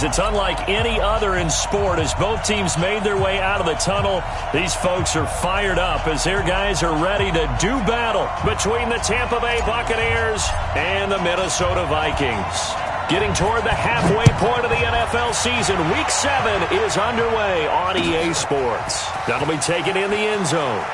is. It's unlike any other in sport. As both teams made their way out of the tunnel, these folks are fired up as their guys are ready to do battle between the Tampa Bay Buccaneers and the Minnesota Vikings. Getting toward the halfway point of the NFL season, Week 7 is underway on EA Sports. That'll be taken in the end zone.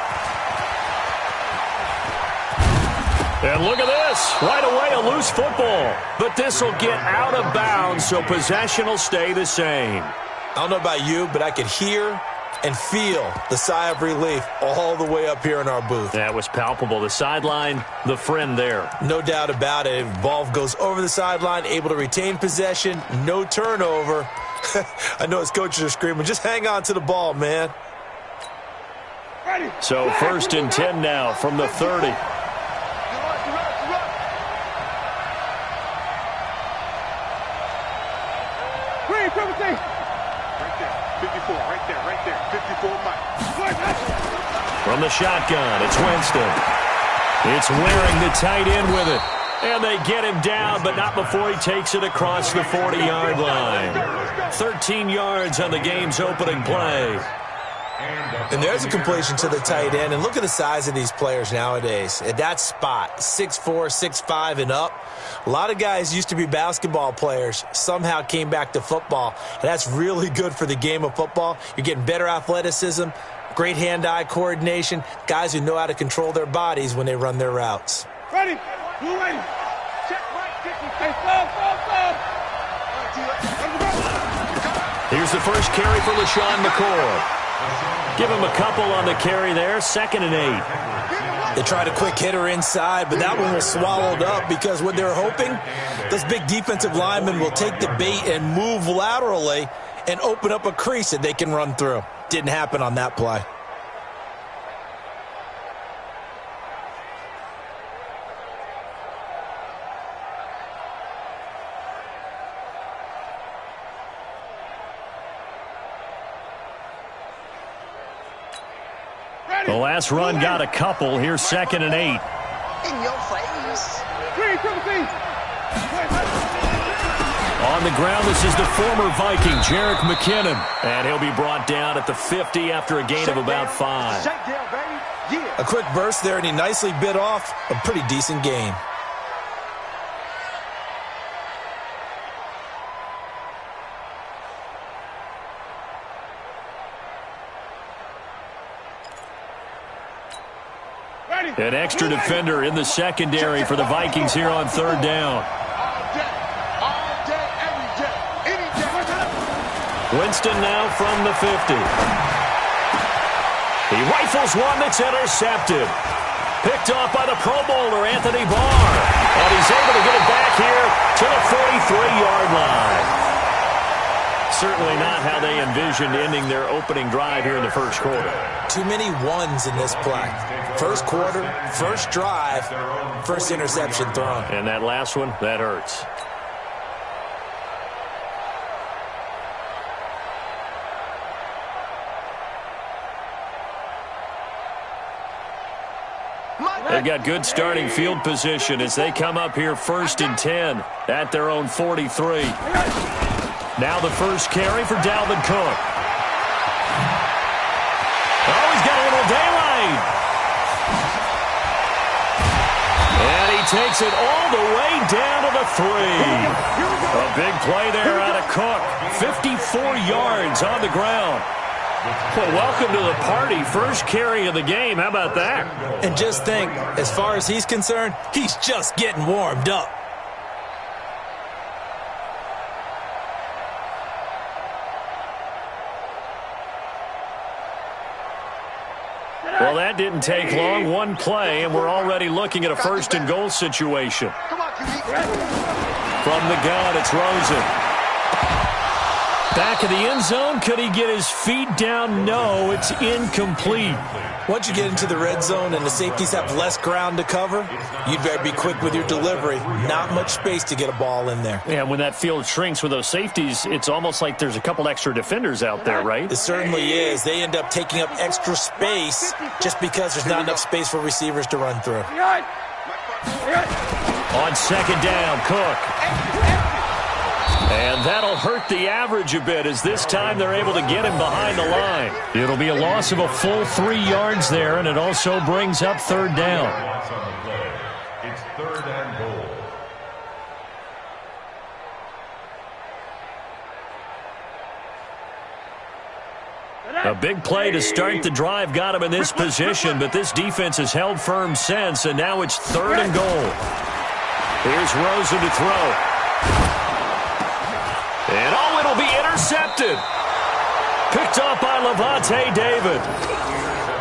And look at this. Right away, a loose football. But this will get out of bounds, so possession will stay the same. I don't know about you, but I could hear and feel the sigh of relief all the way up here in our booth. That was palpable. The sideline, the friend there. No doubt about it. Ball goes over the sideline, able to retain possession, no turnover. I know his coaches are screaming, just hang on to the ball, man. So 1st and 10 now from the 30. From the shotgun, it's Winston. It's wearing the tight end with it. And they get him down, but not before he takes it across the 40-yard line. 13 yards on the game's opening play. And there's a completion to the tight end. And look at the size of these players nowadays. At that spot, 6'4", 6'5", and up. A lot of guys used to be basketball players, somehow came back to football. And that's really good for the game of football. You're getting better athleticism, great hand-eye coordination, guys who know how to control their bodies when they run their routes. Ready. Blue ready. Check right. Hey, Here's the first carry for LaShawn McCoy. Give him a couple on the carry there. 2nd and 8. They tried a quick hitter inside, but that one was swallowed up because what they're hoping, those big defensive linemen will take the bait and move laterally and open up a crease that they can run through. Didn't happen on that play. The last run got a couple. Here's 2nd and 8. In your face. On the ground, this is the former Viking, Jerick McKinnon. And he'll be brought down at the 50 after a gain of about 5. A quick burst there, and he nicely bit off a pretty decent gain. An extra defender in the secondary for the Vikings here on 3rd down. Winston now from the 50. He rifles one that's intercepted. Picked off by the Pro Bowler, Anthony Barr. And he's able to get it back here to the 43-yard line. Certainly not how they envisioned ending their opening drive here in the first quarter. Too many ones in this play. First quarter, first drive, first interception thrown. And that last one, that hurts. They've got good starting field position as they come up here 1st and 10 at their own 43. Now the first carry for Dalvin Cook. Oh, he's got a little daylight. And he takes it all the way down to the 3. A big play there out of Cook. 54 yards on the ground. Well, welcome to the party. First carry of the game. How about that? And just think, as far as he's concerned, he's just getting warmed up. Well, that didn't take long. One play, and we're already looking at a 1st and goal situation. From the gun, it's Rosen. Back of the end zone. Could he get his feet down? No, it's incomplete. Once you get into the red zone and the safeties have less ground to cover, you'd better be quick with your delivery. Not much space to get a ball in there. Yeah, when that field shrinks with those safeties, it's almost like there's a couple extra defenders out there, right? It certainly is. They end up taking up extra space just because there's not enough space for receivers to run through. On 2nd down, Cook. And that'll hurt the average a bit, as this time they're able to get him behind the line. It'll be a loss of a full 3 yards there, and it also brings up third down. It's third and goal. A big play to start the drive got him in this position, but this defense has held firm since, and now it's third and goal. Here's Rosen to throw. And oh, it'll be intercepted. Picked off by Levante David.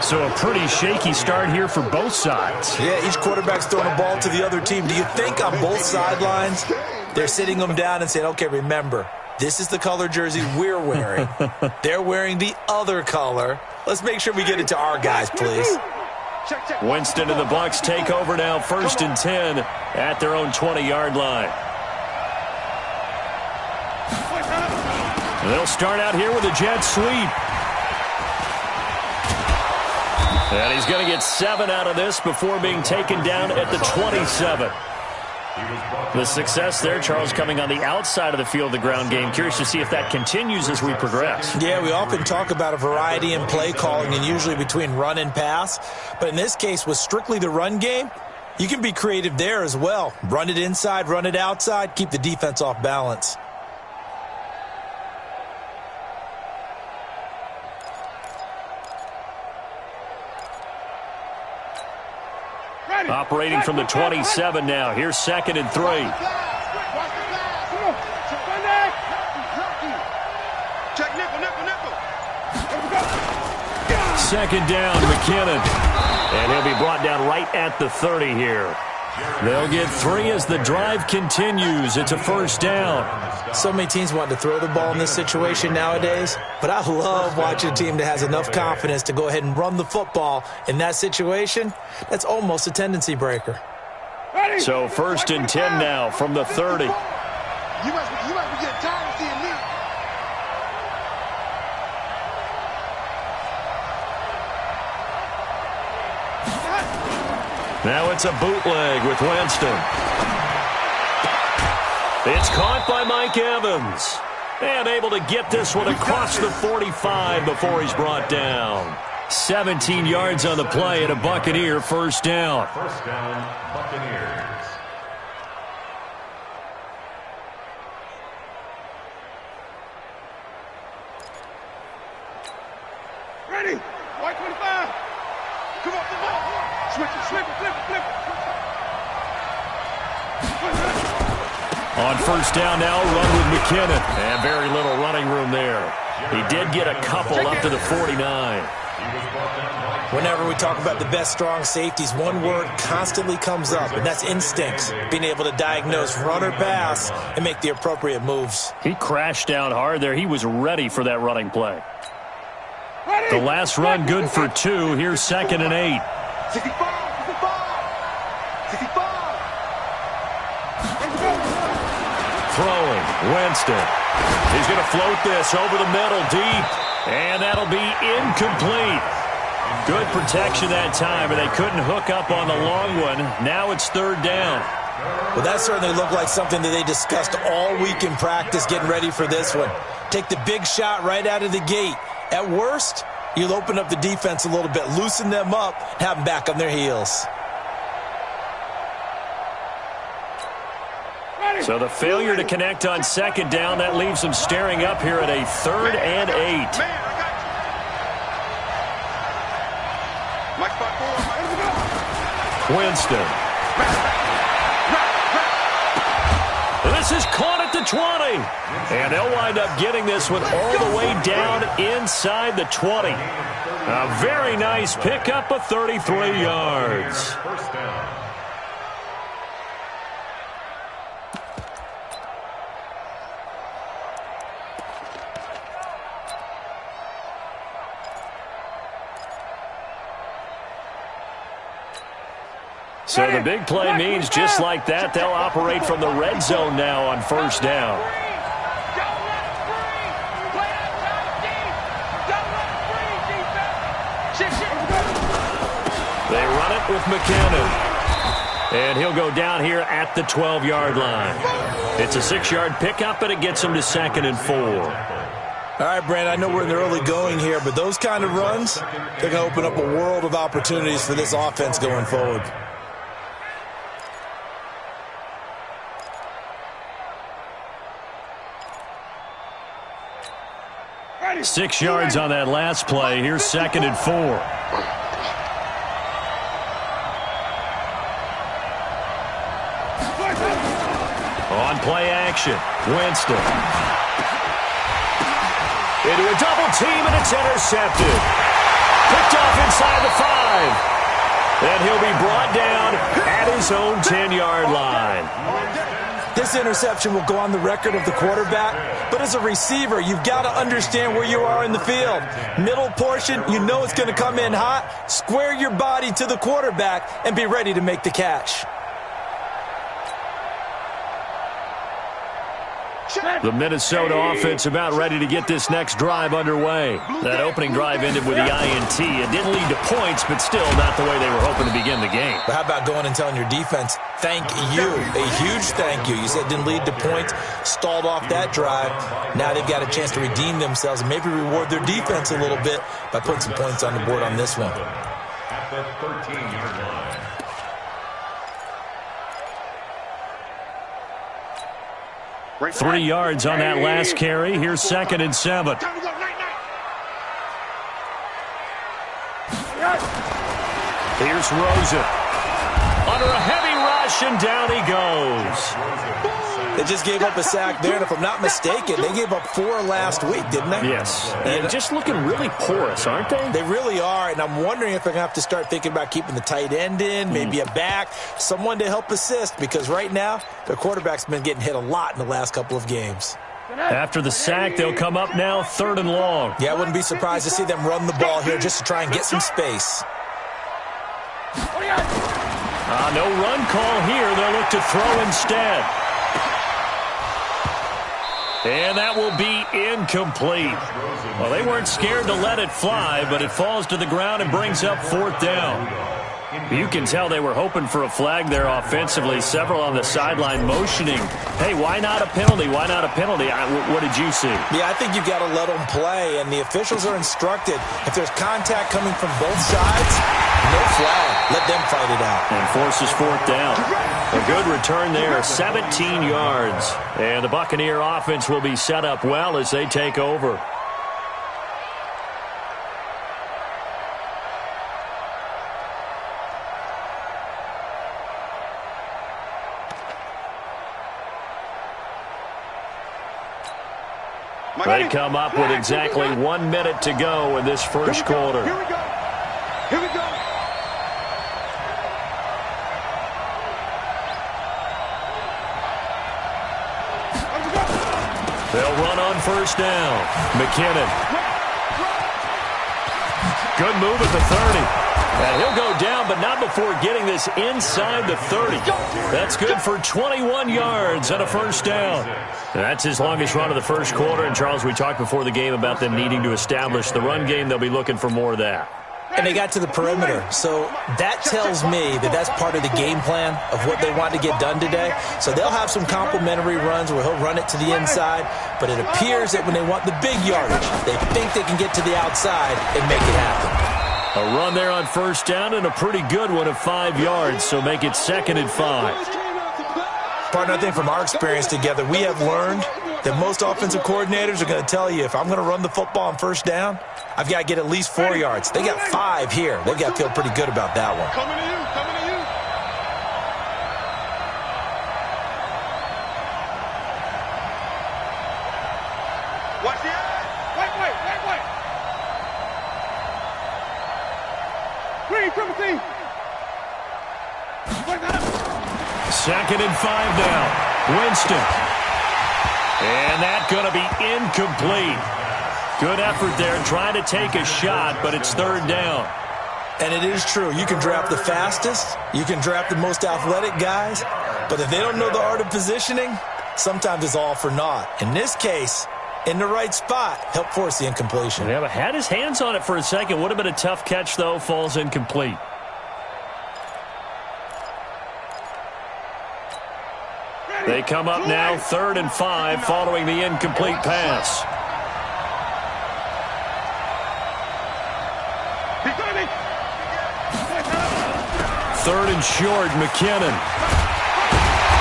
So a pretty shaky start here for both sides. Yeah, each quarterback's throwing a ball to the other team. Do you think on both sidelines they're sitting them down and saying, okay, remember, this is the color jersey we're wearing. They're wearing the other color. Let's make sure we get it to our guys, please. Winston and the Bucs take over now, 1st and 10 at their own 20-yard line. They'll start out here with a jet sweep. And he's going to get 7 out of this before being taken down at the 27. The success there, Charles, coming on the outside of the field, the ground game. Curious to see if that continues as we progress. Yeah, we often talk about a variety in play calling and usually between run and pass. But in this case, with strictly the run game, you can be creative there as well. Run it inside, run it outside, keep the defense off balance. Operating from the 27 now. Here's 2nd and 3. Second down, McKinnon. And he'll be brought down right at the 30 here. They'll get 3 as the drive continues. It's a first down. So many teams want to throw the ball in this situation nowadays, but I love watching a team that has enough confidence to go ahead and run the football. In that situation, that's almost a tendency breaker. So 1st and 10 now from the 30. You must be getting tired of seeing me. Now it's a bootleg with Winston. It's caught by Mike Evans. And able to get this one across the 45 before he's brought down. 17 yards on the play and a Buccaneer first down. First down, Buccaneers. Ready? White 25. Come on, come on. Switch it, flip it, flip it, flip it. On first down now, run with McKinnon. And very little running room there. He did get a couple up to the 49. Whenever we talk about the best strong safeties, one word constantly comes up, and that's instinct. Being able to diagnose run or pass and make the appropriate moves. He crashed down hard there. He was ready for that running play. The last run good for 2. Here's 2nd and 8. 65, 65, 65. Throwing, Winston. He's going to float this over the middle deep. And that'll be incomplete. Good protection that time, and they couldn't hook up on the long one. Now it's third down. Well, that certainly looked like something that they discussed all week in practice getting ready for this one. Take the big shot right out of the gate. At worst, you'll open up the defense a little bit, loosen them up, have them back on their heels. So the failure to connect on second down, that leaves them staring up here at a 3rd and 8. Winston. This is caught at the 20. And they'll wind up getting this one all the way down inside the 20. A very nice pickup of 33 yards. First down. So the big play means just like that, they'll operate from the red zone now on first down. They run it with McKinnon. And he'll go down here at the 12-yard line. It's a 6-yard pickup, and it gets them to 2nd and 4. All right, Brandon, I know we're in the early going here, but those kind of runs, they're going to open up a world of opportunities for this offense going forward. 6 yards on that last play. Here's 2nd and 4. On play action, Winston. Into a double team, and it's intercepted. Picked off inside the 5. And he'll be brought down at his own 10-yard line. This interception will go on the record of the quarterback, but as a receiver, you've got to understand where you are in the field. Middle portion, you know it's going to come in hot. Square your body to the quarterback and be ready to make the catch. The Minnesota offense about ready to get this next drive underway. That opening drive ended with the INT. It didn't lead to points, but still not the way they were hoping to begin the game. But how about going and telling your defense, thank you, a huge thank you. You said it didn't lead to points, stalled off that drive. Now they've got a chance to redeem themselves and maybe reward their defense a little bit by putting some points on the board on this one. At the 13-yard line. 3 yards on that last carry. Here's 2nd and 7. Here's Rosen. Under a heavy rush, and down he goes. They just gave up a sack there, and if I'm not mistaken, they gave up 4 last week, didn't they? Yes. And just looking really porous, aren't they? They really are, and I'm wondering if they're going to have to start thinking about keeping the tight end in, maybe a back, someone to help assist, because right now, their quarterback's been getting hit a lot in the last couple of games. After the sack, they'll come up now 3rd and long. Yeah, I wouldn't be surprised to see them run the ball here just to try and get some space. No run call here. They'll look to throw instead. And that will be incomplete. Well, they weren't scared to let it fly, but it falls to the ground and brings up 4th down. You can tell they were hoping for a flag there offensively. Several on the sideline motioning. Hey, why not a penalty? Why not a penalty? What did you see? Yeah, I think you've got to let them play, and the officials are instructed. If there's contact coming from both sides, no flag. Let them fight it out. And forces 4th down. A good return there, 17 yards. And the Buccaneer offense will be set up well as they take over. They come up with exactly 1 minute to go in this first quarter. Here we go. Here we go. They'll run on 1st down. McKinnon. Good move at the 30. And he'll go down, but not before getting this inside the 30. That's good for 21 yards and a 1st down. That's his longest run of the first quarter. And, Charles, we talked before the game about them needing to establish the run game. They'll be looking for more of that. And they got to the perimeter. So that tells me that that's part of the game plan of what they want to get done today. So they'll have some complimentary runs where he'll run it to the inside. But it appears that when they want the big yardage, they think they can get to the outside and make it happen. A run there on 1st down and a pretty good one of 5 yards. So make it 2nd and 5. Partner, I think from our experience together, we have learned that most offensive coordinators are going to tell you, if I'm going to run the football on 1st down, I've got to get at least 4 yards. They got 5 here. They've got to feel pretty good about that one. Coming to you. Coming to you. Watch the eye. Wait. Green, triple team. 2nd and 5 now. Winston. And that's going to be incomplete. Good effort there trying to take a shot, but it's 3rd down. And it is true. You can draft the fastest. You can draft the most athletic guys. But if they don't know the art of positioning, sometimes it's all for naught. In this case, in the right spot, help force the incompletion. Yeah, but had his hands on it for a second. Would have been a tough catch, though. Falls incomplete. They come up now 3rd and 5 following the incomplete pass. Third and short, McKinnon.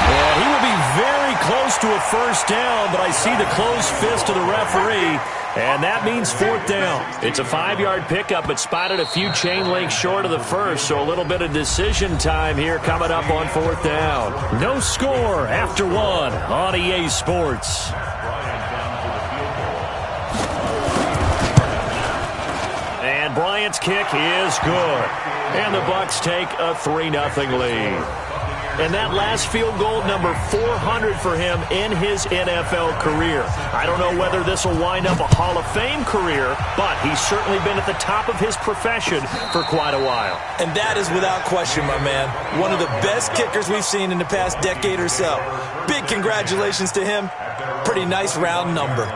Yeah, he will be very close to a first down, but I see the closed fist of the referee, and that means 4th down. It's a 5-yard pickup, but spotted a few chain links short of the first, so a little bit of decision time here coming up on 4th down. No score after 1 on EA Sports. And Bryant's kick is good. And the Bucs take a 3-0 lead. And that last field goal, number 400 for him in his NFL career. I don't know whether this will wind up a Hall of Fame career, but he's certainly been at the top of his profession for quite a while. And that is without question, my man. One of the best kickers we've seen in the past decade or so. Big congratulations to him. Pretty nice round number.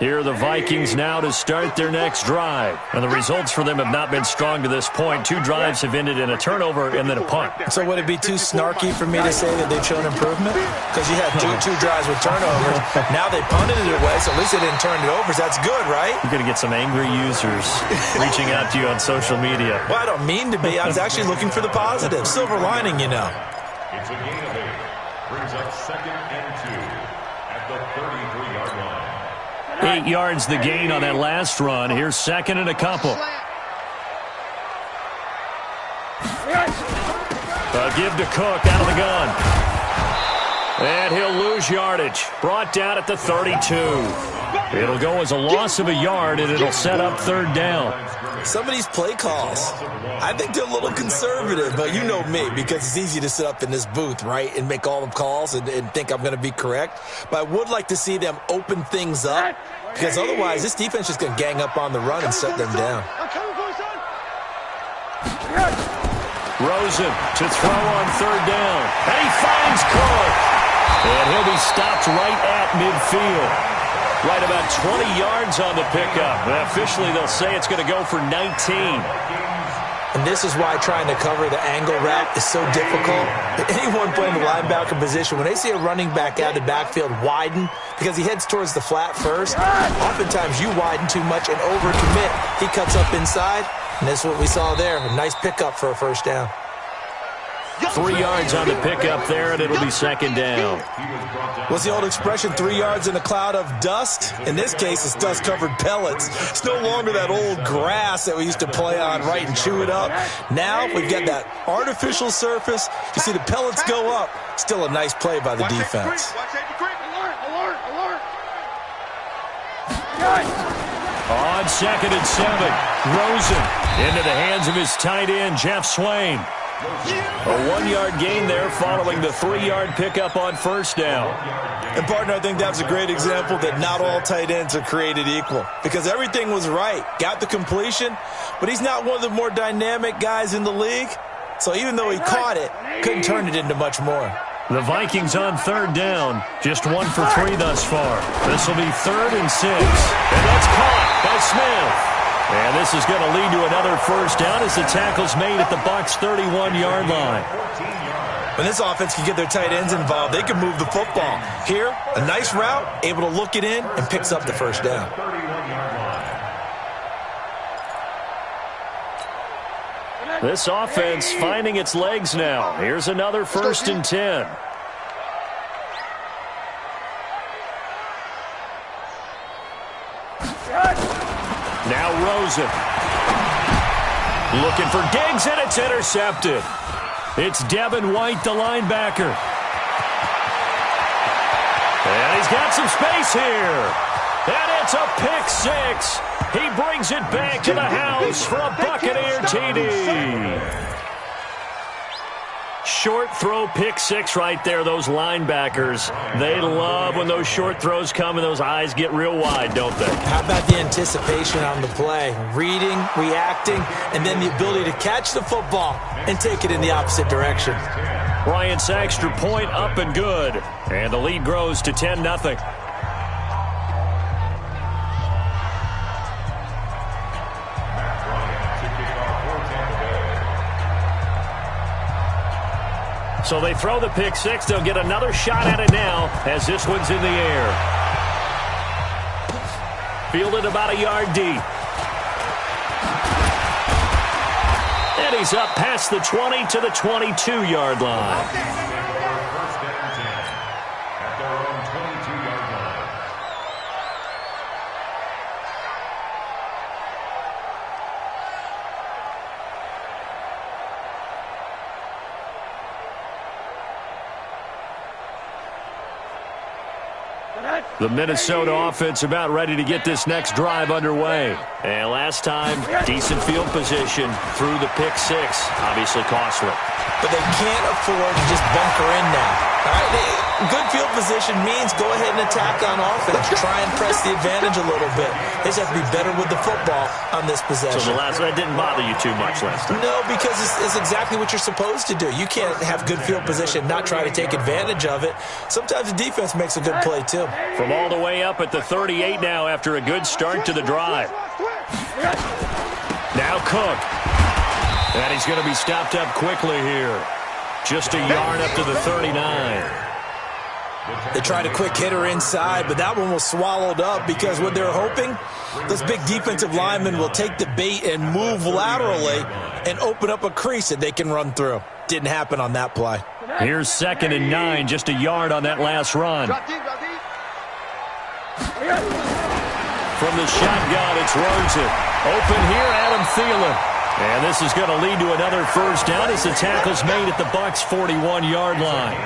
Here are the Vikings now to start their next drive. And the results for them have not been strong to this point. 2 drives have ended in a turnover and then a punt. So would it be too snarky for me to say that they've shown improvement? Because you had two drives with turnovers. Now they punted it away, so at least they didn't turn it over. So that's good, right? You're going to get some angry users reaching out to you on social media. Well, I don't mean to be. I was actually looking for the positive. Silver lining, you know. It's a gain of 8. Brings up 2nd and 2 at the 33-yard line. 8 yards the gain on that last run. Here's 2nd and a couple. Give to Cook out of the gun. And he'll lose yardage. Brought down at the 32. It'll go as a loss of a yard, and it'll set up 3rd down. Some of these play calls, I think they're a little conservative, but you know me, because it's easy to sit up in this booth, right, and make all the calls and think I'm going to be correct. But I would like to see them open things up, because otherwise this defense is going to gang up on the run and shut them down. Rosen to throw on 3rd down. And he finds Cook. And he'll be stopped right at midfield. Right about 20 yards on the pickup. And officially, they'll say it's going to go for 19. And this is why trying to cover the angle route is so difficult. Anyone playing the linebacker position, when they see a running back out of the backfield widen, because he heads towards the flat first, oftentimes you widen too much and overcommit. He cuts up inside, and that's what we saw there. A nice pickup for a first down. 3 yards on the pickup there, and it'll be 2nd down. What's the old expression, 3 yards in a cloud of dust? In this case, it's dust-covered pellets. It's no longer that old grass that we used to play on, right, and chew it up. Now we've got that artificial surface. You see the pellets go up. Still a nice play by the defense. On 2nd and 7, Rosen into the hands of his tight end, Jeff Swain. A 1-yard gain there following the 3-yard pickup on 1st down. And, partner, I think that's a great example that not all tight ends are created equal, because everything was right. Got the completion, but he's not one of the more dynamic guys in the league. So even though he caught it, couldn't turn it into much more. The Vikings on 3rd down, just 1 for 3 thus far. This will be 3rd and 6. And that's caught by Smith. And this is going to lead to another first down as the tackle's made at the Bucs' 31-yard line. When this offense can get their tight ends involved, they can move the football. Here, a nice route, able to look it in, and picks up the first down. This offense finding its legs now. Here's another 1st and 10. Now Rosen. Looking for Diggs, and it's intercepted. It's Devin White, the linebacker. And he's got some space here. And it's a pick 6. He brings it back to the house for a Buccaneer TD. Short throw pick six right there. Those linebackers, they love when those short throws come and those eyes get real wide, don't they? How about the anticipation on the play? Reading, reacting, and then the ability to catch the football and take it in the opposite direction. Bryant's extra point up and good. And the lead grows to 10-0. So they throw the pick six. They'll get another shot at it now as this one's in the air. Fielded about a yard deep. And he's up past the 20 to the 22-yard line. First down 10 at their own 22-yard line. The Minnesota offense about ready to get this next drive underway. And last time, decent field position through the pick six. Obviously costly. But they can't afford to just bunker in now. All right? Good field position means go ahead and attack on offense. Try and press the advantage a little bit. They just have to be better with the football on this possession. So the last one didn't bother you too much last time? No, because it's exactly what you're supposed to do. You can't have good field position, not try to take advantage of it. Sometimes the defense makes a good play, too. From all the way up at the 38 now after a good start to the drive. Now Cook. And he's going to be stopped up quickly here. Just a yard up to the 39. They tried a quick hitter inside, but that one was swallowed up because what they're hoping, those big defensive linemen will take the bait and move laterally and open up a crease that they can run through. Didn't happen on that play. Here's 2nd and 9, just a yard on that last run. From the shotgun, it's Rosen. Open here, Adam Thielen. And this is going to lead to another first down as the tackle's made at the Bucs' 41-yard line.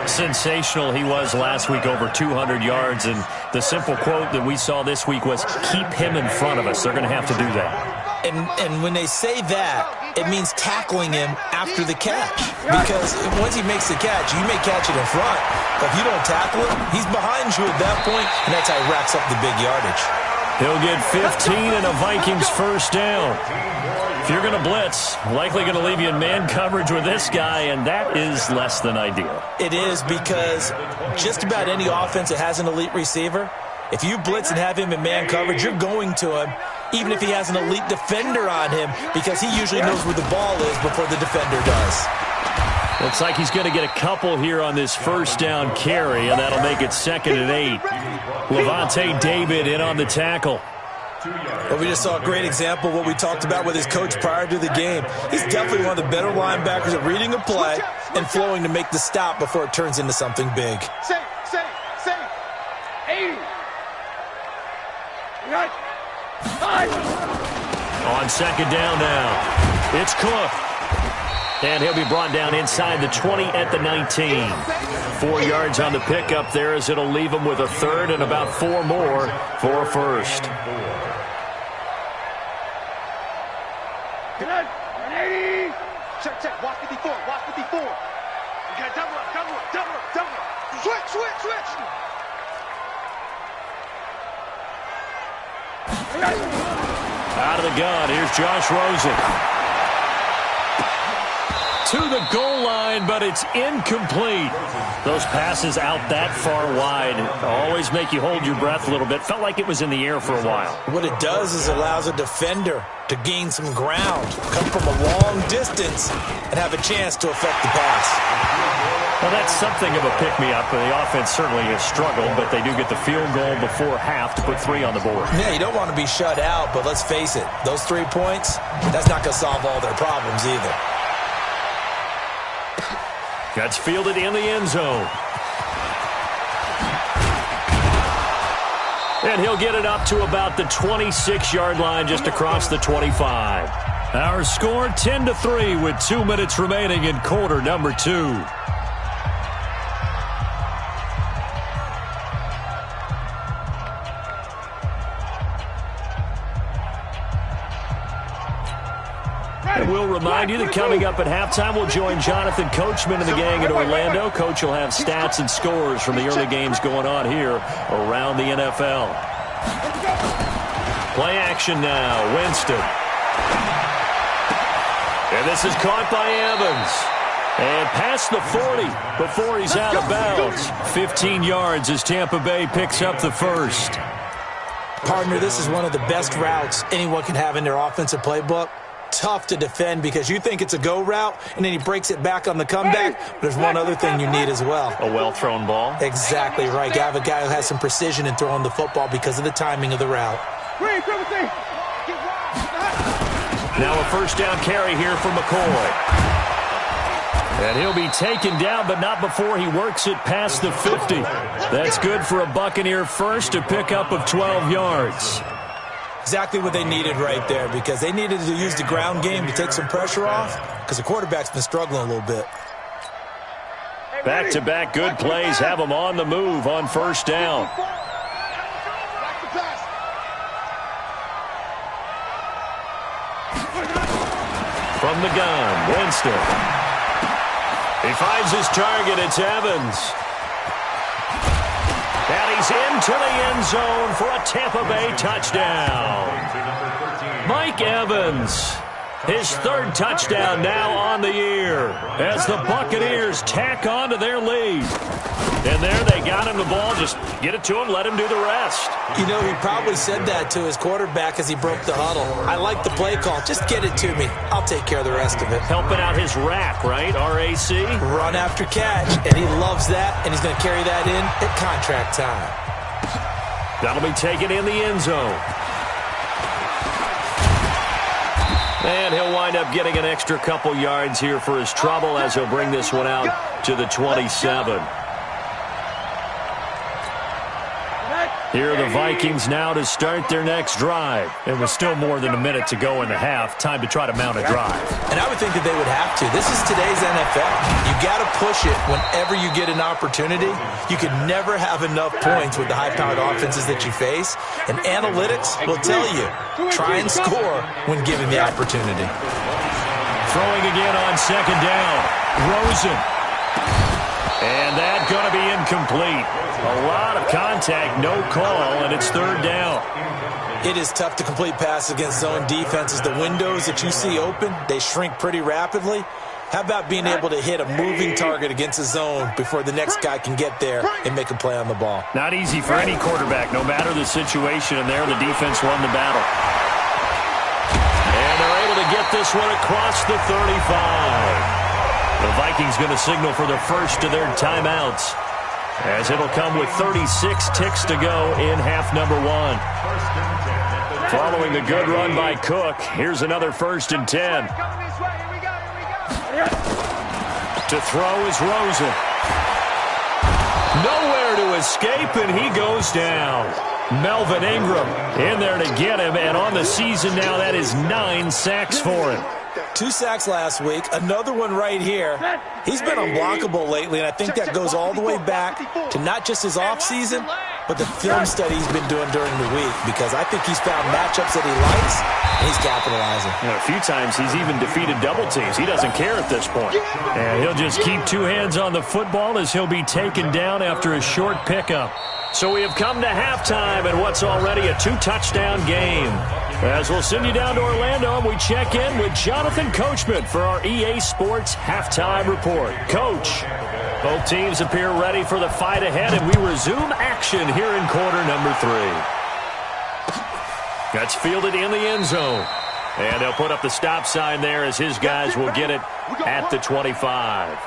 Sensational he was last week, over 200 yards. And the simple quote that we saw this week was, keep him in front of us. They're going to have to do that. And when they say that, it means tackling him after the catch. Because once he makes the catch, you may catch it in front. But if you don't tackle him, he's behind you at that point, and that's how he racks up the big yardage. He'll get 15 and a Vikings first down. If you're going to blitz, likely going to leave you in man coverage with this guy, and that is less than ideal. It is, because just about any offense that has an elite receiver, if you blitz and have him in man coverage, you're going to him, even if he has an elite defender on him, because he usually knows where the ball is before the defender does. Looks like he's going to get a couple here on this first down carry, and that'll make it 2nd and 8. Levante David in on the tackle. Well, we just saw a great example of what we talked about with his coach prior to the game. He's definitely one of the better linebackers at reading a play and flowing to make the stop before it turns into something big. Safe. 80. Right. 5. On 2nd down now, it's Cook. And he'll be brought down inside the 20 at the 19. 4 yards on the pickup there as it'll leave him with a third and about 4 more for a first. Good night. 180. Check. Watch 54. You got double up. Switch. Out of the gun, here's Josh Rosen. To the goal line, but it's incomplete. Those passes out that far wide always make you hold your breath a little bit. Felt like it was in the air for a while. What it does is it allows a defender to gain some ground, come from a long distance, and have a chance to affect the pass. Well, that's something of a pick-me-up. The offense certainly has struggled, but they do get the field goal before half to put 3 on the board. Yeah, you don't want to be shut out, but let's face it, those 3 points, that's not going to solve all their problems either. That's fielded in the end zone. And he'll get it up to about the 26-yard line just across the 25. Our score 10-3 with 2 minutes remaining in quarter number 2. And we'll remind you that coming up at halftime, we'll join Jonathan Coachman and the gang in Orlando. Coach will have stats and scores from the early games going on here around the NFL. Play action now. Winston. And this is caught by Evans. And past the 40 before he's out of bounds. 15 yards as Tampa Bay picks up the first. Partner, this is one of the best routes anyone can have in their offensive playbook. Tough to defend because you think it's a go route, and then he breaks it back on the comeback. But there's one other thing you need as well. A well-thrown ball? Exactly right. You have a guy who has some precision in throwing the football because of the timing of the route. Now a first down carry here for McCoy. And he'll be taken down, but not before he works it past the 50. That's good for a Buccaneer first, a pickup of 12 yards. Exactly what they needed right there because they needed to use the ground game to take some pressure off because the quarterback's been struggling a little bit. Back-to-back good plays have them on the move on first down. From the gun, Winston. He finds his target. It's Evans. And he's into the end zone for a Tampa Bay touchdown. Mike Evans, his third touchdown now on the year as the Buccaneers tack on to their lead. And there they got him the ball. Just get it to him, let him do the rest. You know, he probably said that to his quarterback as he broke the huddle. I like the play call. Just get it to me. I'll take care of the rest of it. Helping out his rack, right? R-A-C? Run after catch. And he loves that, and he's going to carry that in at contract time. That'll be taken in the end zone. And he'll wind up getting an extra couple yards here for his trouble as he'll bring this one out to the 27. Here are the Vikings now to start their next drive. And with still more than a minute to go in the half, time to try to mount a drive. And I would think that they would have to. This is today's NFL. You got to push it whenever you get an opportunity. You can never have enough points with the high-powered offenses that you face. And analytics will tell you, try and score when given the opportunity. Throwing again on second down. Rosen. And that's going to be incomplete. A lot of contact, no call, and it's third down. It is tough to complete passes against zone defenses. The windows that you see open, they shrink pretty rapidly. How about being able to hit a moving target against a zone before the next guy can get there and make a play on the ball? Not easy for any quarterback, no matter the situation, and there the defense won the battle. And they're able to get this one across the 35. The Vikings going to signal for the first of their timeouts, as it'll come with 36 ticks to go in half number one. Following the good run by Cook, here's another 1st and 10. To throw is Rosen. Nowhere to escape, and he goes down. Melvin Ingram in there to get him, and on the season now, that is 9 sacks for him. 2 sacks last week, another one right here. He's been unblockable lately, and I think that goes all the way back to not just his offseason, but the film study he's been doing during the week, because I think he's found matchups that he likes, and he's capitalizing. A few times he's even defeated double teams. He doesn't care at this point. And he'll just keep 2 hands on the football as he'll be taken down after a short pickup. So we have come to halftime in what's already a 2-touchdown game. As we'll send you down to Orlando, and we check in with Jonathan Coachman for our EA Sports Halftime Report. Coach, both teams appear ready for the fight ahead, and we resume action here in quarter number 3. That's fielded in the end zone. And they'll put up the stop sign there as his guys will get it at the 25.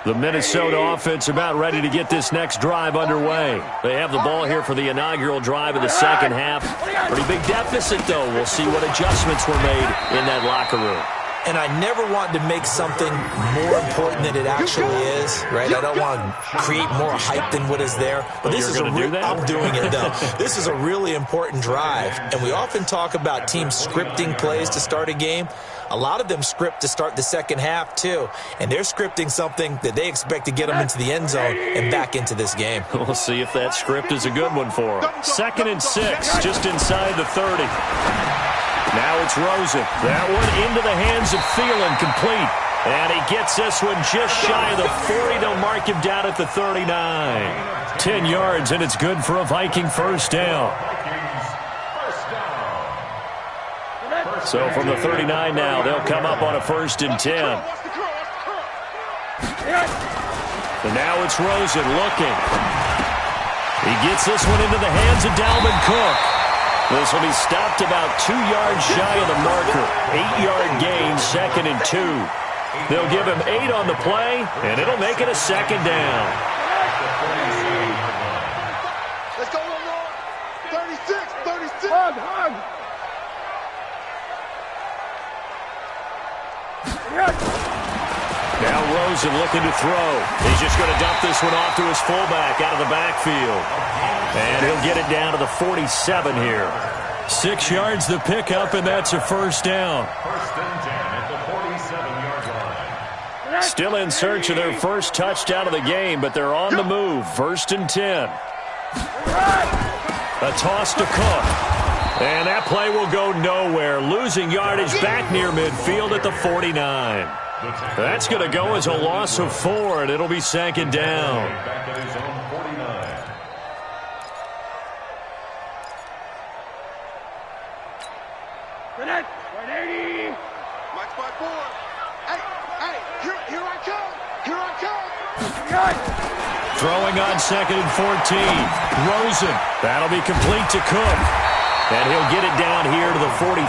The Minnesota offense about ready to get this next drive underway. They have the ball here for the inaugural drive of the second half. Pretty big deficit, though. We'll see what adjustments were made in that locker room. and I never want to make something more important than it actually is, right? I don't want to create more hype than what is there. But this is I'm doing it, though. This is a really important drive, and we often talk about teams scripting plays to start a game. A lot of them script to start the second half, too, and they're scripting something that they expect to get them into the end zone and back into this game. We'll see if that script is a good one for them. 2nd and 6, just inside the 30. Now it's Rosen. That one into the hands of Thielen, complete. And he gets this one just shy of the 40. They'll mark him down at the 39. 10 yards, and it's good for a Viking first down. So from the 39 now, they'll come up on a 1st and 10. And now it's Rosen looking. He gets this one into the hands of Dalvin Cook. This will be stopped about 2 yards shy of the marker. 8-yard gain, 2nd and 2. They'll give him 8 on the play, and it'll make it a 2nd down. Let's go, Lord. 36, 36. Hug. Now Rosen looking to throw. He's just going to dump this one off to his fullback out of the backfield. And he'll get it down to the 47 here. 6 yards the pickup, and that's a 1st down. 1st and 10 at the 47-yard line. Still in search of their first touchdown of the game, but they're on the move. 1st and 10. A toss to Cook. And that play will go nowhere. Losing yardage back near midfield at the 49. That's going to go as a loss of 4, and it'll be 2nd down. Back at his own 49. Watch my board. Hey, here I come. Throwing on 2nd and 14. Rosen. That'll be complete to Cook. And he'll get it down here to the 43.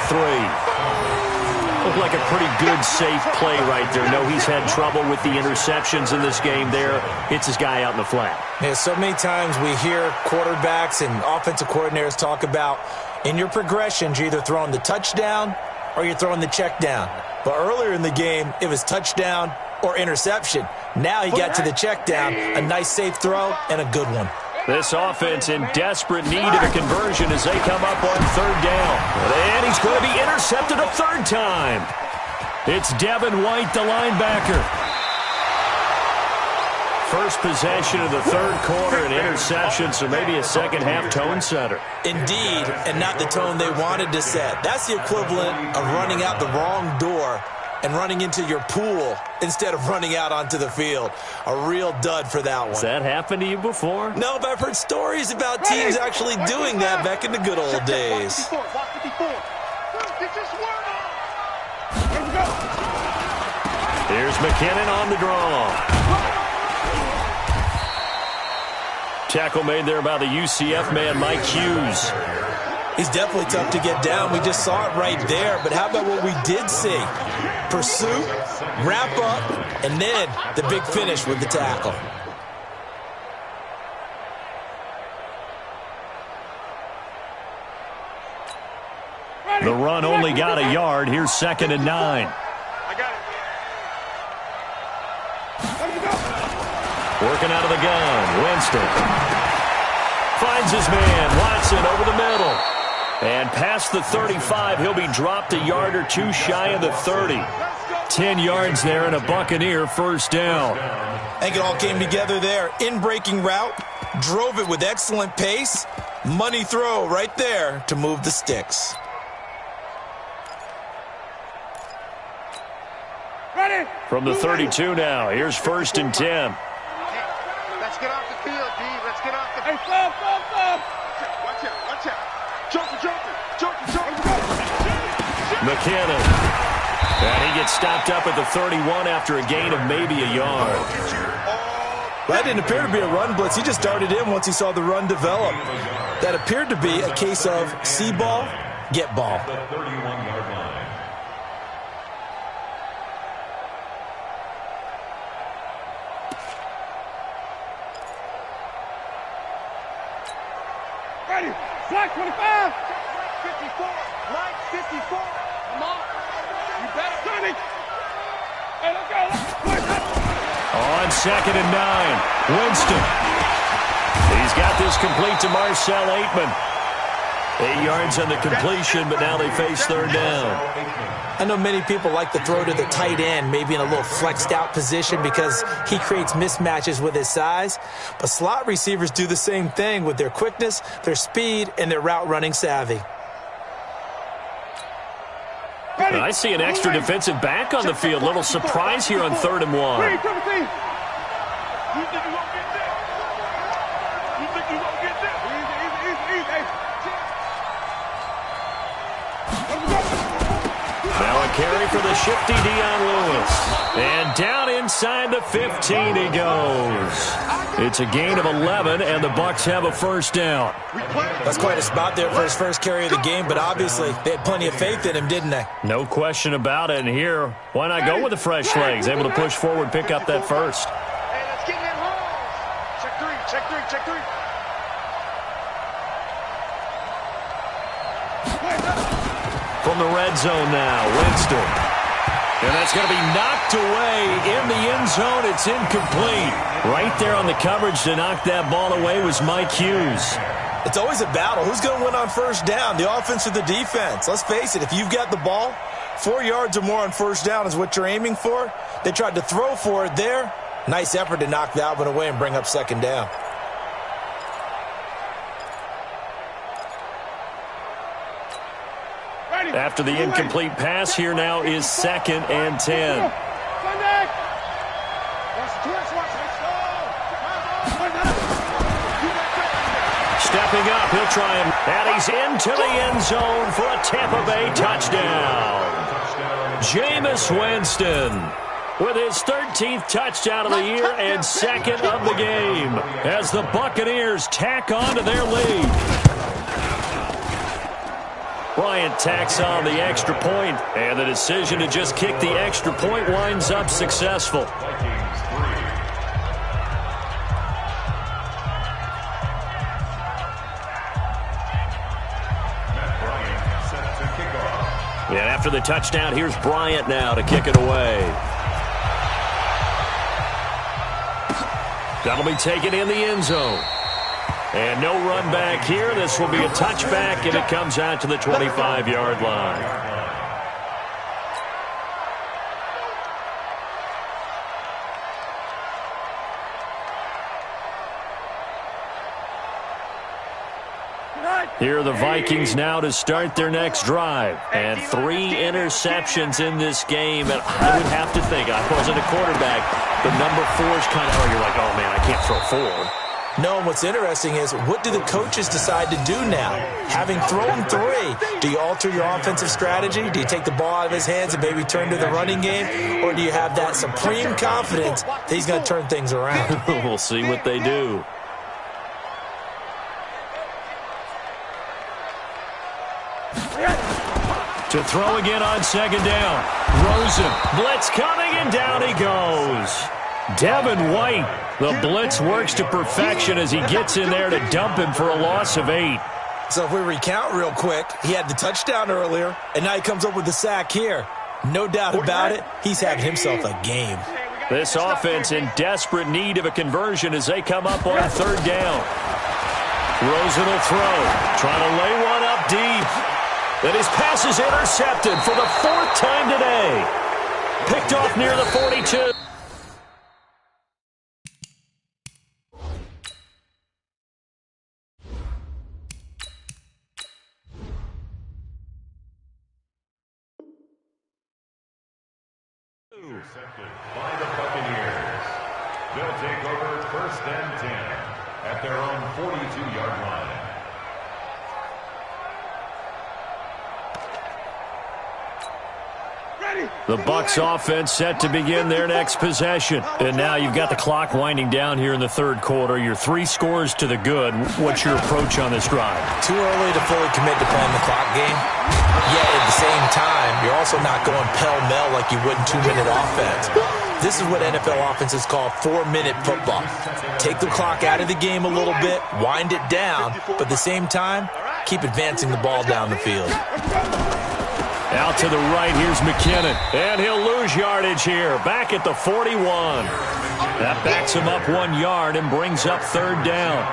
Looked like a pretty good, safe play right there. No, he's had trouble with the interceptions in this game there. Hits his guy out in the flat. Yeah, so many times we hear quarterbacks and offensive coordinators talk about in your progressions, you're either throwing the touchdown or you're throwing the check down. But earlier in the game, it was touchdown or interception. Now he got to the check down, a nice safe throw, and a good one. This offense in desperate need of a conversion as they come up on 3rd down. And he's going to be intercepted a 3rd time. It's Devin White, the linebacker. First possession of the 3rd quarter, an interception, so maybe a second-half tone setter. Indeed, and not the tone they wanted to set. That's the equivalent of running out the wrong door and running into your pool instead of running out onto the field. A real dud for that one. Has that happened to you before? No, but I've heard stories about teams actually doing that back in the good old days. Here's McKinnon on the draw. Tackle made there by the UCF man, Mike Hughes. He's definitely tough to get down. We just saw it right there. But how about what we did see? Pursuit, wrap up, and then the big finish with the tackle. The run only got a yard. Here's 2nd and 9. I got it. Working out of the gun. Winston finds his man. Watson over the middle. And past the 35, he'll be dropped a yard or 2 shy of the 30. 10 yards there and a Buccaneer 1st down. I think it all came together there. In-breaking route, drove it with excellent pace. Money throw right there to move the sticks. Ready. From the 32 now, here's 1st and 10. Let's get off the field, D. Let's get off the field. Hey, stop. Watch out. Jumping. McKinnon. And he gets stopped up at the 31 after a gain of maybe a yard. That didn't appear to be a run blitz. He just darted in once he saw the run develop. That appeared to be a case of see ball, get ball. The 31-yard line. Ready. Slack 25. 54. Mike 54. Come on. On 2nd and 9, Winston. He's got this complete to Marcel Aitman. 8 yards on the completion, but now they face 3rd down. I know many people like to throw to the tight end, maybe in a little flexed out position because he creates mismatches with his size. But slot receivers do the same thing with their quickness, their speed, and their route running savvy. I see an extra defensive back on the field. Little surprise here on 3rd and 1. Now a carry for the shifty Dion Lewis. And down inside the 15 he goes. It's a gain of 11, and the Bucs have a 1st down. That's quite a spot there for his first carry of the game, but obviously they had plenty of faith in him, didn't they? No question about it. And here, why not go with the fresh legs? Able to push forward, pick up that 1st. Hey, let's get in holes. Check 3, check 3, check 3. From the red zone now, Winston. And that's going to be knocked away in the end zone. It's incomplete. Right there on the coverage to knock that ball away was Mike Hughes. It's always a battle. Who's going to win on 1st down, the offense or the defense? Let's face it, if you've got the ball, 4 yards or more on 1st down is what you're aiming for. They tried to throw for it there. Nice effort to knock that one away and bring up 2nd down. After the incomplete pass, here now is 2nd and 10. Stepping up, he'll try and he's into the end zone for a Tampa Bay touchdown. Jameis Winston with his 13th touchdown of the year and 2nd of the game as the Buccaneers tack on to their lead. Bryant tacks on the extra point, and the decision to just kick the extra point winds up successful. And after the touchdown, here's Bryant now to kick it away. That'll be taken in the end zone. And no run back here. This will be a touchback, and it comes out to the 25-yard line. Here are the Vikings now to start their next drive. And 3 interceptions in this game. And I would have to think, I wasn't a quarterback, but number 4 is kind of, you're like, oh, man, I can't throw 4. No, and what's interesting is, what do the coaches decide to do now? Having thrown 3, do you alter your offensive strategy? Do you take the ball out of his hands and maybe turn to the running game? Or do you have that supreme confidence that he's going to turn things around? We'll see what they do. To throw again on 2nd down. Rosen, blitz coming, and down he goes. Devin White, the blitz works to perfection as he gets in there to dump him for a loss of 8. So if we recount real quick, he had the touchdown earlier, and now he comes up with the sack here. No doubt about it, he's having himself a game. This offense in desperate need of a conversion as they come up on 3rd down. Rosen will throw, trying to lay one up deep. And his pass is intercepted for the 4th time today. Picked off near the 42. Intercepted by the Buccaneers. They'll take over 1st and 10 at their own 42-yard line. The Bucs offense set to begin their next possession. And now you've got the clock winding down here in the 3rd quarter. You're 3 scores to the good. What's your approach on this drive? Too early to fully commit to playing the clock game. Yet at the same time, you're also not going pell-mell like you would in 2-minute offense. This is what NFL offenses call 4-minute football. Take the clock out of the game a little bit, wind it down, but at the same time, keep advancing the ball down the field. Out to the right, here's McKinnon. And he'll lose yardage here. Back at the 41. That backs him up 1 yard and brings up third down.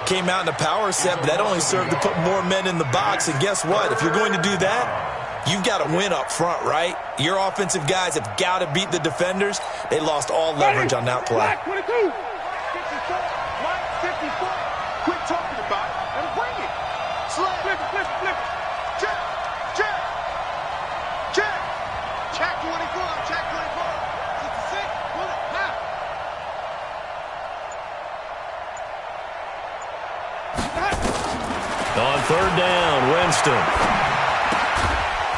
Came out in a power set, but that only served to put more men in the box. And guess what? If you're going to do that, you've got to win up front, right? Your offensive guys have got to beat the defenders. They lost all leverage on that play. 22. 54. Quit talking about it and bring it. Slip, flip, flip, flip. Check, check, check. Check 24, check 24. 66, pull it, half. On third down, Winston.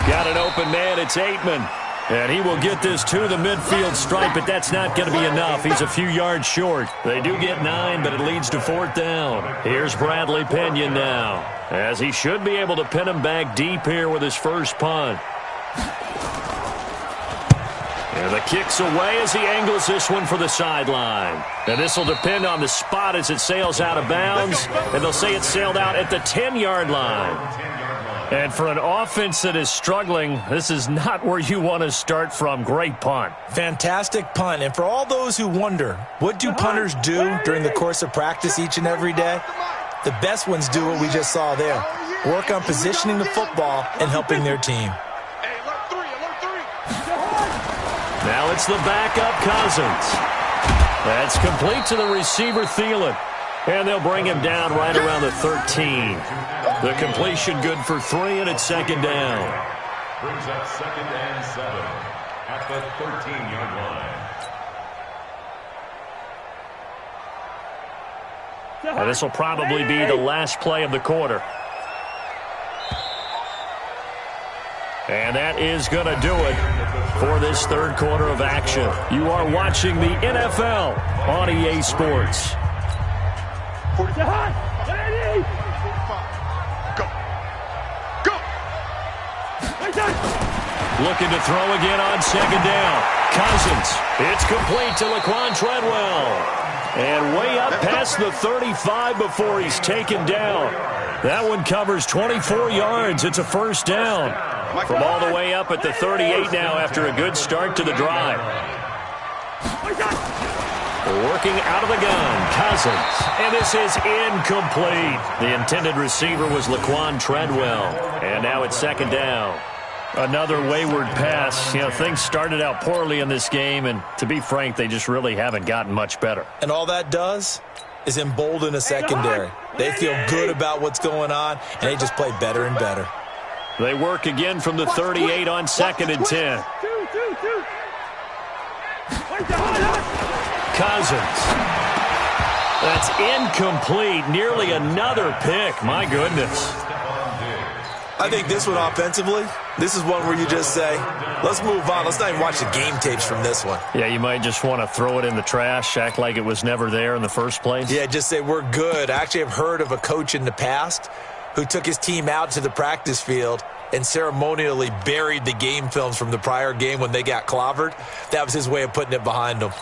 Got an open man, it's Aitman. And he will get this to the midfield stripe, but that's not going to be enough. He's a few yards short. They do get 9, but it leads to fourth down. Here's Bradley Pinion now, as he should be able to pin him back deep here with his first punt. And the kick's away as he angles this one for the sideline. And this will depend on the spot as it sails out of bounds. And they'll say it sailed out at the 10-yard line. And for an offense that is struggling, this is not where you want to start from. Great punt. Fantastic punt. And for all those who wonder, what do punters do during the course of practice each and every day? The best ones do what we just saw there. Work on positioning the football and helping their team. Now it's the backup Cousins. That's complete to the receiver Thielen. And they'll bring him down right around the 13. The completion good for 3, and it's second down. Brings up 2nd and 7 at the 13-yard line. Now this will probably be the last play of the quarter. And that is going to do it for this third quarter of action. You are watching the NFL on EA Sports. 45. Go. Go. Looking to throw again on second down. Cousins. It's complete to Laquan Treadwell. And way up past the 35 before he's taken down. That one covers 24 yards. It's a first down. From all the way up at the 38 now after a good start to the drive. Working out of the gun, Cousins. And this is incomplete. The intended receiver was Laquan Treadwell. And now it's second down. Another wayward pass. You know, things started out poorly in this game, and to be frank, they just really haven't gotten much better. And all that does is embolden a secondary. They feel good about what's going on, and they just play better and better. They work again from the 38 on 2nd and 10. Cousins. That's incomplete. Nearly another pick. My goodness. I think this one offensively, this is one where you just say, let's move on. Let's not even watch the game tapes from this one. Yeah, you might just want to throw it in the trash, act like it was never there in the first place. Yeah, just say we're good. I actually have heard of a coach in the past who took his team out to the practice field and ceremonially buried the game films from the prior game when they got clobbered. That was his way of putting it behind them.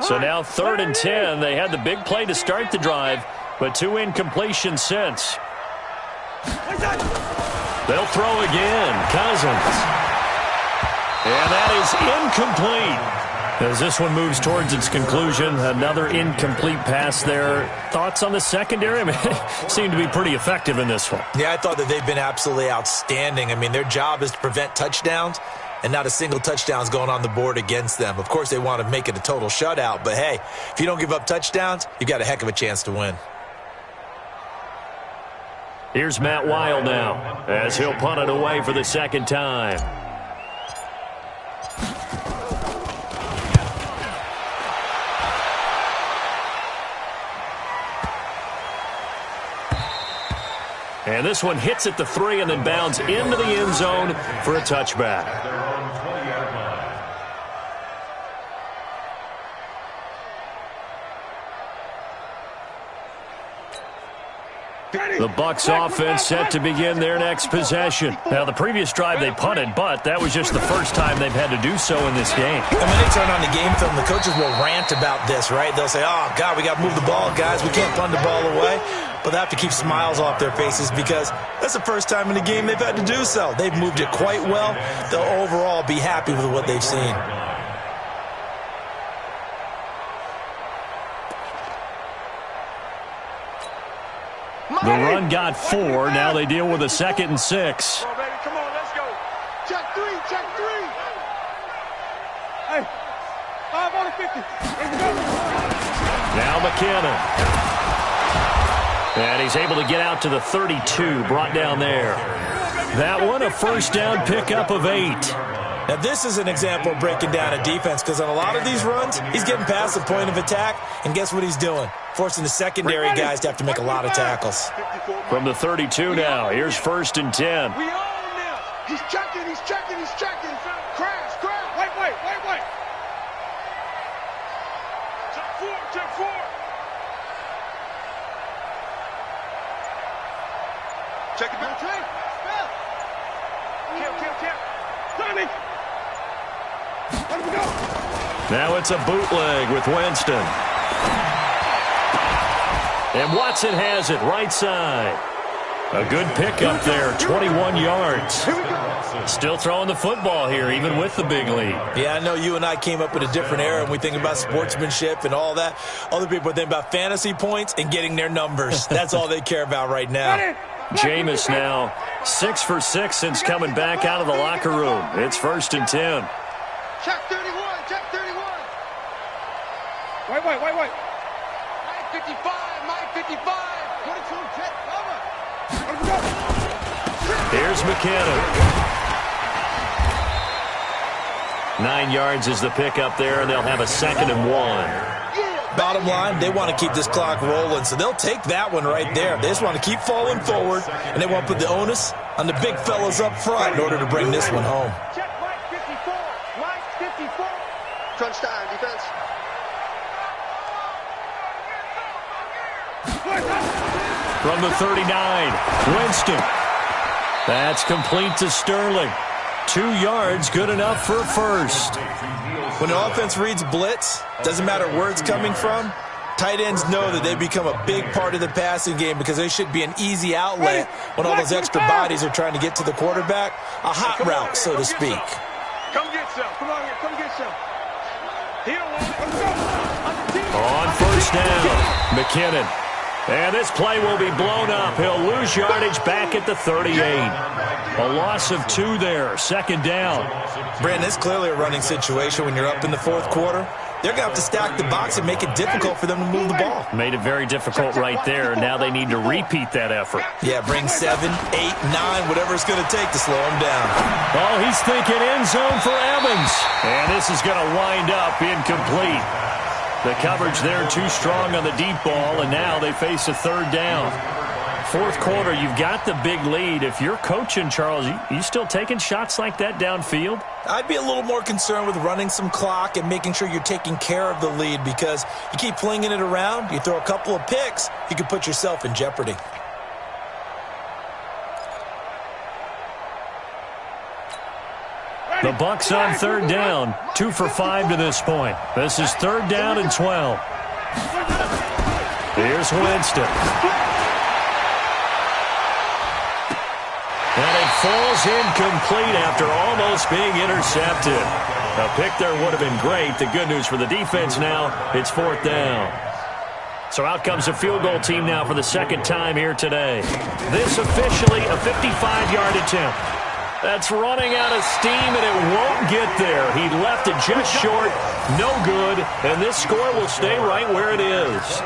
So now 3rd and 10. They had the big play to start the drive, but 2 incompletions since. They'll throw again. Cousins. And that is incomplete. As this one moves towards its conclusion, another incomplete pass there. Thoughts on the secondary? I mean, seem to be pretty effective in this one. Yeah, I thought that they've been absolutely outstanding. I mean, their job is to prevent touchdowns, and not a single touchdown is going on the board against them. Of course, they want to make it a total shutout, but hey, if you don't give up touchdowns, you've got a heck of a chance to win. Here's Matt Weil now, as he'll punt it away for the second time. And this one hits at the 3 and then bounds into the end zone for a touchback. The Bucs offense set to begin their next possession. Now, the previous drive they punted, but that was just the first time they've had to do so in this game. And when they turn on the game film, the coaches will rant about this, right? They'll say, oh, God, we got to move the ball, guys. We can't punt the ball away. but they have to keep smiles off their faces because that's the first time in the game they've had to do so. They've moved it quite well. They'll overall be happy with what they've seen. The run got 4. Now they deal with a 2nd and 6. Come on, baby. Come on, let's go. Check 3. Check 3. Hey, 5 on the 50. Let's go. Now McKinnon. And he's able to get out to the 32, brought down there. That one, a first down pickup of 8. Now, this is an example of breaking down a defense because on a lot of these runs, he's getting past the point of attack, and guess what he's doing? Forcing the secondary guys to have to make a lot of tackles. From the 32 now, here's 1st and 10. We own them. He's checking, he's checking, he's checking. Crash, crash. Wait. Check 4. Check it back. Kill. Tommy. Let him go. Now it's a bootleg with Winston. And Watson has it right side. A good pickup there, 21 yards. Still throwing the football here, even with the big lead. Yeah, I know you and I came up in a different era, and we think about sportsmanship and all that. Other people think about fantasy points and getting their numbers. That's all they care about right now. Jameis now 6 for 6 since coming back out of the locker room. It's 1st and 10. Check 31. Wait. Mike 55. 22, check, cover. Here's McKinnon. 9 yards is the pickup there, and they'll have a 2nd and 1. Bottom line, they want to keep this clock rolling, so they'll take that one right there. They just want to keep falling forward, and they want to put the onus on the big fellas up front in order to bring this one home. Check Mike 54. Mike 54. Crunch time, defense. From the 39, Winston. That's complete to Sterling. 2 yards, good enough for a first. When an offense reads blitz, doesn't matter where it's coming from, tight ends know that they become a big part of the passing game because they should be an easy outlet when all those extra bodies are trying to get to the quarterback. A hot route, so to speak. Come get some. Come on here. Come get some. He don't want it. Let's go. On first down, McKinnon. And this play will be blown up. He'll lose yardage back at the 38. A loss of 2 there, 2nd down. Brandon, it's clearly a running situation when you're up in the 4th quarter. They're going to have to stack the box and make it difficult for them to move the ball. Made it very difficult right there. Now they need to repeat that effort. Yeah, bring 7, 8, 9, whatever it's going to take to slow him down. Oh, he's thinking end zone for Evans. And this is going to wind up incomplete. The coverage there too strong on the deep ball, and now they face a 3rd down. 4th quarter, you've got the big lead. If you're coaching, Charles, you still taking shots like that downfield? I'd be a little more concerned with running some clock and making sure you're taking care of the lead because you keep flinging it around, you throw a couple of picks, you can put yourself in jeopardy. The Bucs on 3rd down, 2 for 5 to this point. This is 3rd down and 12. Here's Winston. And it falls incomplete after almost being intercepted. A pick there would have been great. The good news for the defense now, it's 4th down. So out comes a field goal team now for the 2nd time here today. This officially a 55-yard attempt. That's running out of steam, and it won't get there. He left it just short, no good, and this score will stay right where it is.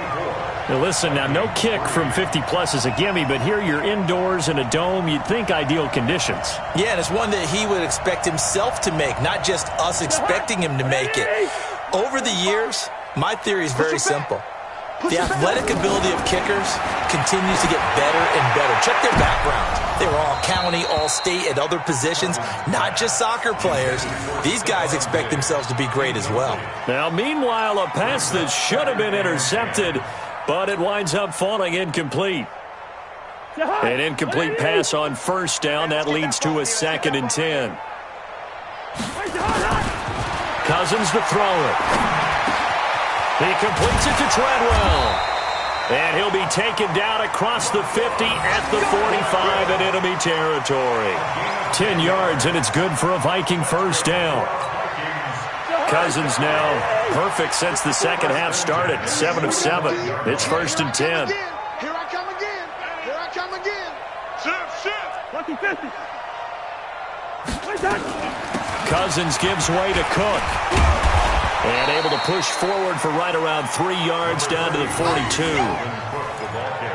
Now listen, now no kick from 50-plus is a gimme, but here you're indoors in a dome. You'd think ideal conditions. Yeah, and it's one that he would expect himself to make, not just us expecting him to make it. Over the years, my theory is very simple. The athletic ability of kickers continues to get better and better. Check their background. They were all county, all state, at other positions, not just soccer players. These guys expect themselves to be great as well. Now, meanwhile, a pass that should have been intercepted, but it winds up falling incomplete. An incomplete pass on 1st down. That leads to a 2nd and 10. Cousins to throw it. He completes it to Treadwell. And he'll be taken down across the 50 at the 45 in enemy territory. 10 yards, and it's good for a Viking first down. Cousins now perfect since the second half started. 7 of 7. It's 1st and 10. Here I come again. Here I come again. Shift. Cousins gives way to Cook. And able to push forward for right around 3 yards down to the 42.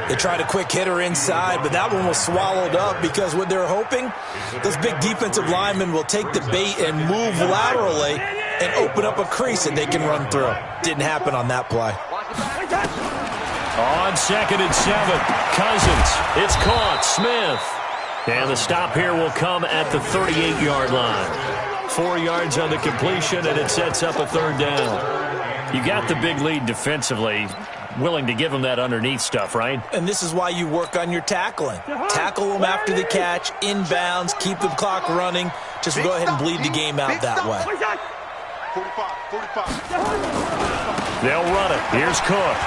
They tried a quick hitter inside, but that one was swallowed up because what they're hoping, those big defensive linemen will take the bait and move laterally and open up a crease that they can run through. Didn't happen on that play. On 2nd and 7, Cousins. It's caught. Smith. And the stop here will come at the 38-yard line. 4 yards on the completion, and it sets up a 3rd down. You got the big lead defensively. Willing to give them that underneath stuff, right? And this is why you work on your tackling. Tackle them after the catch, inbounds, keep the clock running. Just go ahead and bleed the game out that way. 45. They'll run it. Here's Cook.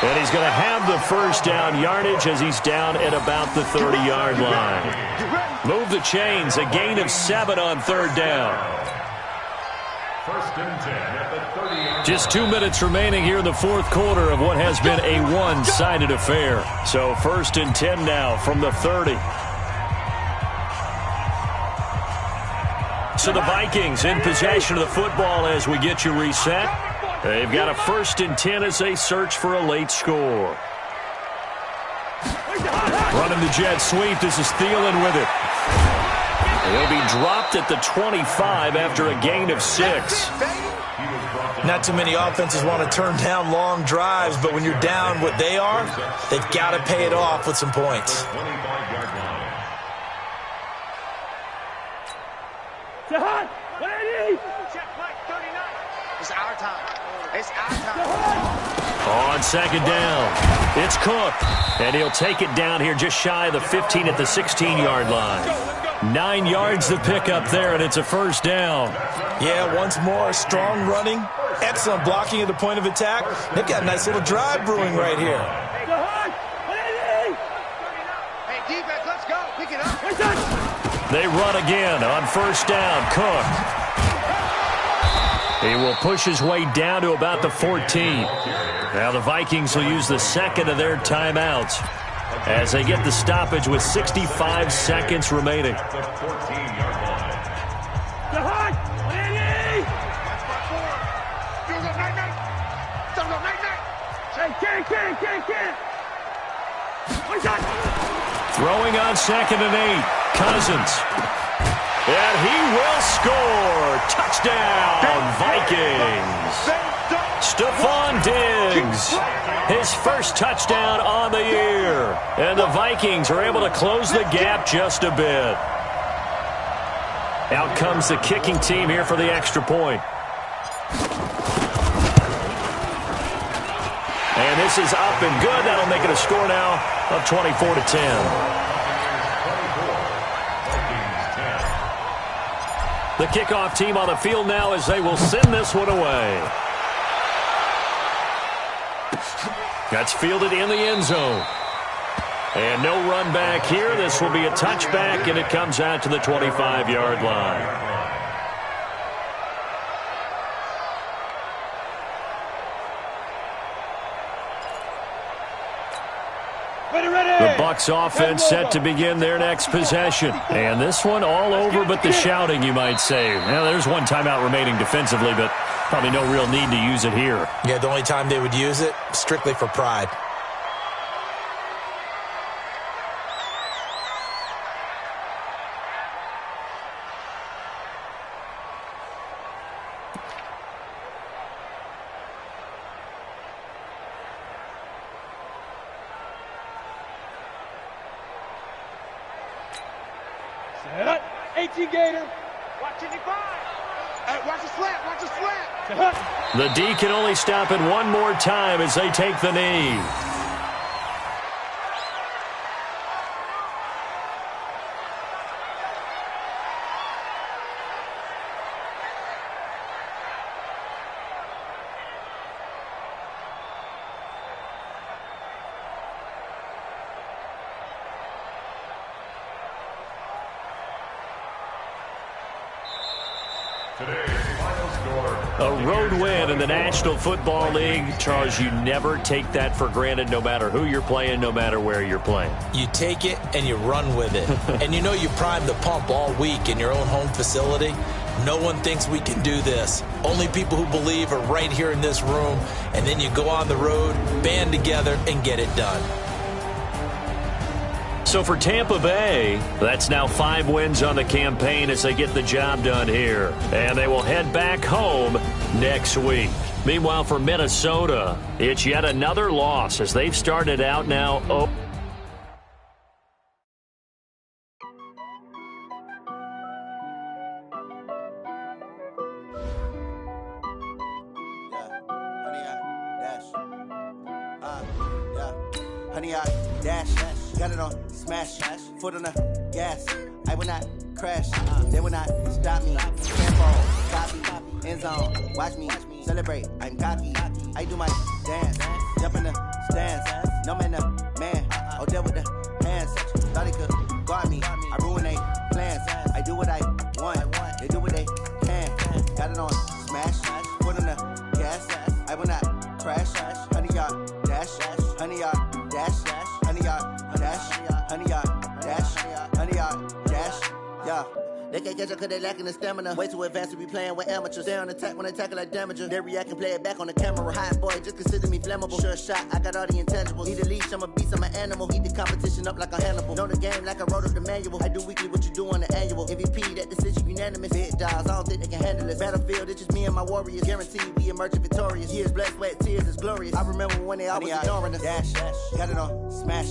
And he's going to have the first down yardage as he's down at about the 30-yard line. Move the chains. A gain of 7 on 3rd down. 1st and 10 at the 30-yard. Just 2 minutes remaining here in the 4th quarter of what has been a one-sided affair. So 1st and 10 now from the 30. So the Vikings in possession of the football as we get you reset. They've got a 1st and 10 as they search for a late score. Running the jet sweep. This is Thielen with it. He'll be dropped at the 25 after a gain of 6. Not too many offenses want to turn down long drives, but when you're down what they are, they've got to pay it off with some points. 25-yard line. It's our time. It's our time. On 2nd down, it's Cook. And he'll take it down here just shy of the 15 at the 16-yard line. 9 yards to pick up there, and it's a 1st down. Yeah, once more, strong running, excellent blocking at the point of attack. They've got a nice little drive brewing right here. Hey, defense, let's go. Pick it up. They run again on 1st down. Cook. He will push his way down to about the 14. Now the Vikings will use the 2nd of their timeouts as they get the stoppage with 65 seconds remaining. The 14-yard line. Throwing on 2nd and 8. Cousins. And he will score. Touchdown, Vikings. Stephon Diggs. His first touchdown on the year. And the Vikings are able to close the gap just a bit. Out comes the kicking team here for the extra point. And this is up and good. That'll make it a score now of 24-10. The kickoff team on the field now as they will send this one away. That's fielded in the end zone. And no run back here. This will be a touchback, and it comes out to the 25-yard line. The Bucs offense set to begin their next possession. And this one all over but the shouting, you might say. Now, there's one timeout remaining defensively, but probably no real need to use it here. Yeah, the only time they would use it, strictly for pride. Set up. 18 Gator. Watch 85. Hey, watch the slant. Watch the slant. The D can only stop it one more time as they take the knee. Today's final score. A road win in the National Football League. Charles, you never take that for granted, no matter who you're playing, no matter where you're playing. You take it and you run with it. And you know you primed the pump all week in your own home facility. No one thinks we can do this. Only people who believe are right here in this room. And then you go on the road, band together, and get it done. So for Tampa Bay, that's now 5 wins on the campaign as they get the job done here. And they will head back home next week. Meanwhile, for Minnesota, it's yet another loss as they've started out now. Honey, I dash, got it on smash, foot on the gas. I will not crash, they will not stop me. Tempo, copy, end zone, watch me celebrate. I'm cocky, I do my dance, jump in the stands. No man, the man, oh deal with the hands. Thought he could guard me, I ruin they plans. I do what I want, they do what they can. Got it on smash, foot on the gas. I will not crash, honey, y'all dash, honey, y'all dash, honey, y'all dash, honey, y'all dash, honey, y'all dash, yeah. They can't catch up cause they lacking the stamina. Way too advanced to be playing with amateurs. Stay on attack when they tackle like damager. They react and play it back on the camera. Hot boy, just consider me flammable. Sure shot, I got all the intangibles. Need a leash, I'm a beast, I'm an animal. Eat the competition up like a Hannibal. Know the game like I wrote up the manual. I do weekly what you do on the annual. MVP, that decision unanimous. Big dogs, I don't think they can handle it. Battlefield, it's just me and my warriors. Guaranteed we emerge victorious. Years, blood, sweat, tears, it's glorious. I remember when they always ignoring us. Dash, got it on smash,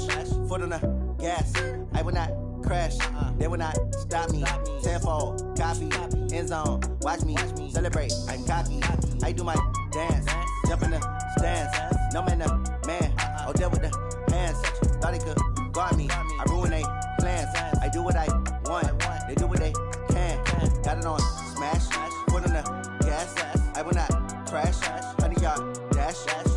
foot on the gas. I will not crash, they will not stop me. Tenfold, copy, end zone, watch me celebrate. I'm cocky, I do my dance, jump in the stands. No man, the man, oh deal with the hands. Thought he could guard me, I ruin they plans. I do what I want, they do what they can. Got it on smash, foot on the gas. I will not crash, honey, y'all dash,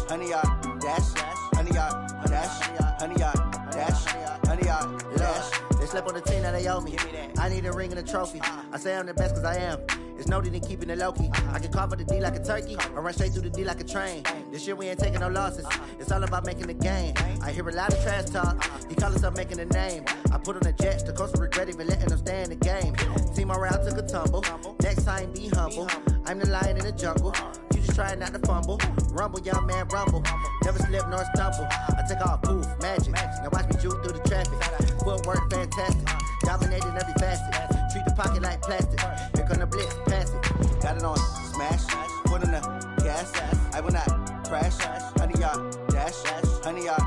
honey, y'all dash, honey, y'all dash, honey, y'all dash, honey, y'all dash. They slept on the team that they owe me. I need a ring and a trophy. I say I'm the best cause I am. It's no need in keeping it low-key. I can carve up the D like a turkey or run straight through the D like a train. This year we ain't taking no losses. It's all about making the game. I hear a lot of trash talk. He call himself making a name. I put on the Jets. The coach will regret even letting them stay in the game. Team morale took a tumble. Next time be humble. I'm the lion in the jungle. You just try not to fumble. Rumble, young man, rumble. Never slip nor stumble. I take off, poof, magic. Now watch me juke through the traffic. Footwork fantastic. Dominating every facet. Treat the pocket like plastic. Here come the blitz, pass it. Got it on smash, foot on the gas. I will not crash. Honey, y'all dash, honey, y'all